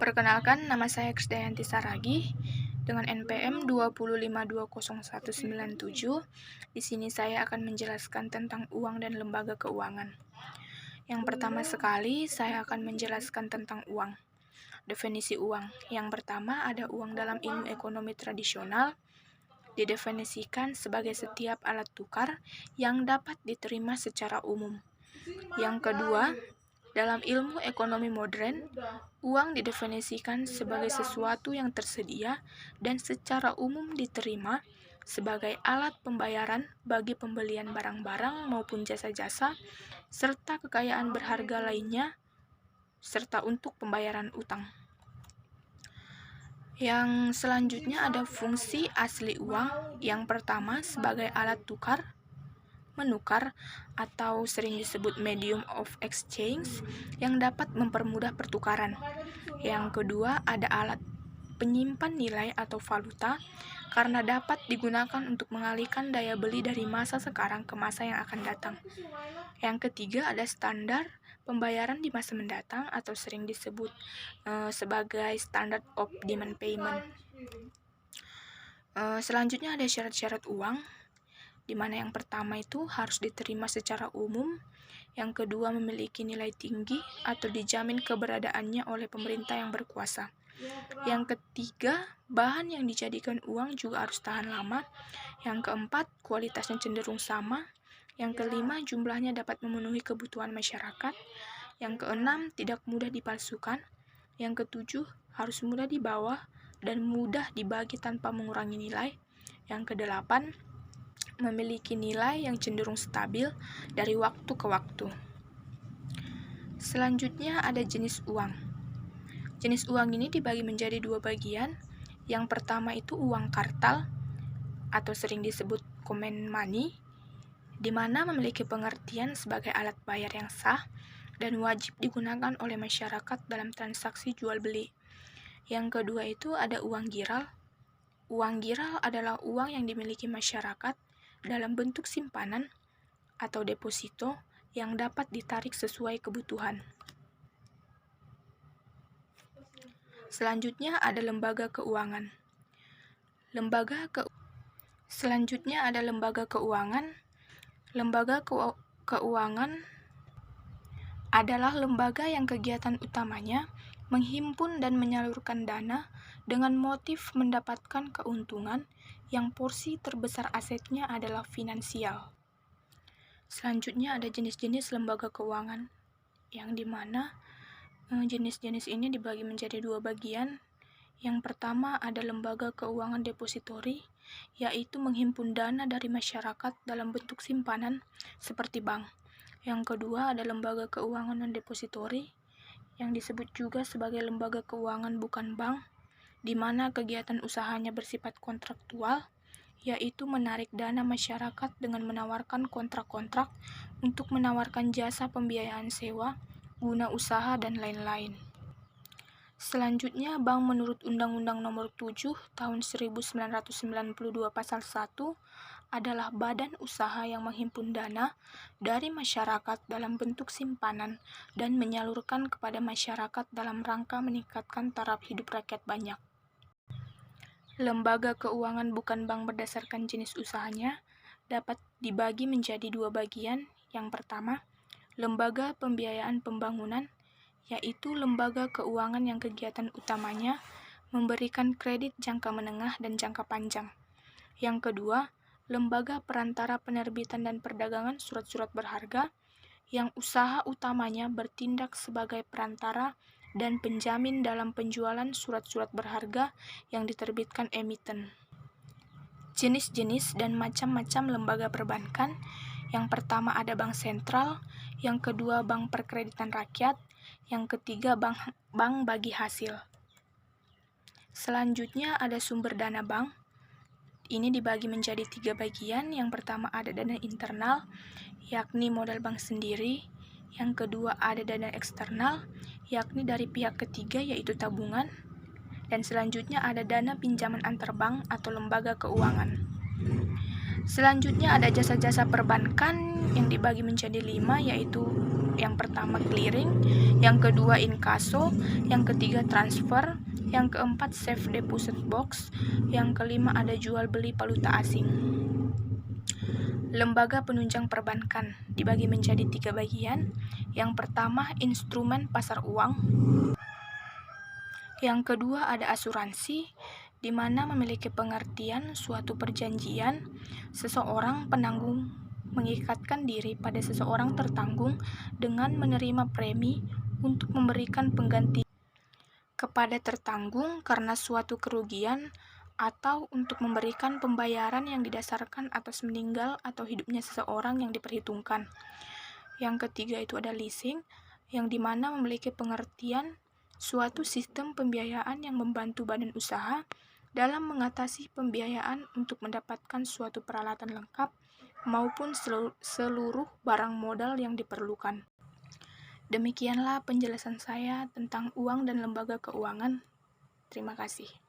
Perkenalkan, nama saya Krisdayanti Saragih dengan NPM 205201997. Di sini saya akan menjelaskan tentang uang dan lembaga keuangan. Yang pertama sekali, saya akan menjelaskan tentang uang. Definisi uang. Yang pertama ada uang dalam ilmu ekonomi tradisional, didefinisikan sebagai setiap alat tukar yang dapat diterima secara umum. Yang kedua, dalam ilmu ekonomi modern, uang didefinisikan sebagai sesuatu yang tersedia dan secara umum diterima sebagai alat pembayaran bagi pembelian barang-barang maupun jasa-jasa, serta kekayaan berharga lainnya, serta untuk pembayaran utang. Yang selanjutnya ada fungsi asli uang. Yang pertama sebagai alat tukar, menukar, atau sering disebut medium of exchange yang dapat mempermudah pertukaran. Yang kedua ada alat penyimpan nilai atau valuta karena dapat digunakan untuk mengalihkan daya beli dari masa sekarang ke masa yang akan datang. Yang ketiga ada standar pembayaran di masa mendatang atau sering disebut sebagai standard of demand payment. Selanjutnya ada syarat-syarat uang, di mana yang pertama itu harus diterima secara umum, yang kedua memiliki nilai tinggi atau dijamin keberadaannya oleh pemerintah yang berkuasa. Yang ketiga, bahan yang dijadikan uang juga harus tahan lama. Yang keempat, kualitasnya cenderung sama. Yang kelima, jumlahnya dapat memenuhi kebutuhan masyarakat. Yang keenam, tidak mudah dipalsukan. Yang ketujuh, harus mudah dibawa dan mudah dibagi tanpa mengurangi nilai. Yang kedelapan, memiliki nilai yang cenderung stabil dari waktu ke waktu. Selanjutnya ada jenis uang. Jenis uang ini dibagi menjadi dua bagian. Yang pertama itu uang kartal atau sering disebut common money, di mana memiliki pengertian sebagai alat bayar yang sah dan wajib digunakan oleh masyarakat dalam transaksi jual beli. Yang kedua itu ada uang giral. Uang giral adalah uang yang dimiliki masyarakat dalam bentuk simpanan atau deposito yang dapat ditarik sesuai kebutuhan. Selanjutnya ada lembaga keuangan. Selanjutnya ada lembaga keuangan. Lembaga keuangan adalah lembaga yang kegiatan utamanya menghimpun dan menyalurkan dana dengan motif mendapatkan keuntungan yang porsi terbesar asetnya adalah finansial. Selanjutnya ada jenis-jenis lembaga keuangan, yang dimana jenis-jenis ini dibagi menjadi dua bagian. Yang pertama ada lembaga keuangan depositori, yaitu menghimpun dana dari masyarakat dalam bentuk simpanan seperti bank. Yang kedua ada lembaga keuangan non-depositori, yang disebut juga sebagai lembaga keuangan bukan bank, di mana kegiatan usahanya bersifat kontraktual, yaitu menarik dana masyarakat dengan menawarkan kontrak-kontrak untuk menawarkan jasa pembiayaan sewa, guna usaha, dan lain-lain. Selanjutnya, bank menurut Undang-Undang Nomor 7 Tahun 1992 Pasal 1 adalah badan usaha yang menghimpun dana dari masyarakat dalam bentuk simpanan dan menyalurkan kepada masyarakat dalam rangka meningkatkan taraf hidup rakyat banyak. Lembaga keuangan bukan bank berdasarkan jenis usahanya dapat dibagi menjadi dua bagian. Yang pertama, lembaga pembiayaan pembangunan, yaitu lembaga keuangan yang kegiatan utamanya memberikan kredit jangka menengah dan jangka panjang. Yang kedua, lembaga perantara penerbitan dan perdagangan surat-surat berharga, yang usaha utamanya bertindak sebagai perantara dan penjamin dalam penjualan surat-surat berharga yang diterbitkan emiten. Jenis-jenis dan macam-macam lembaga perbankan. Yang pertama ada bank sentral, yang kedua bank perkreditan rakyat, yang ketiga bank bagi hasil. Selanjutnya ada sumber dana bank. Ini dibagi menjadi tiga bagian. Yang pertama ada dana internal, yakni modal bank sendiri. Yang kedua ada dana eksternal, yakni dari pihak ketiga yaitu tabungan. Dan selanjutnya ada dana pinjaman antar bank atau lembaga keuangan. Selanjutnya ada jasa-jasa perbankan yang dibagi menjadi 5, yaitu Yang pertama clearing, yang kedua inkaso, yang ketiga transfer, yang keempat safe deposit box, yang kelima ada jual beli valuta asing. Lembaga penunjang perbankan dibagi menjadi 3 bagian. Yang pertama instrumen pasar uang, yang kedua ada asuransi, di mana memiliki pengertian suatu perjanjian seseorang penanggung mengikatkan diri pada seseorang tertanggung dengan menerima premi untuk memberikan pengganti kepada tertanggung karena suatu kerugian atau untuk memberikan pembayaran yang didasarkan atas meninggal atau hidupnya seseorang yang diperhitungkan. Yang ketiga itu ada leasing, yang dimana memiliki pengertian suatu sistem pembiayaan yang membantu badan usaha dalam mengatasi pembiayaan untuk mendapatkan suatu peralatan lengkap maupun seluruh barang modal yang diperlukan. Demikianlah penjelasan saya tentang uang dan lembaga keuangan. Terima kasih.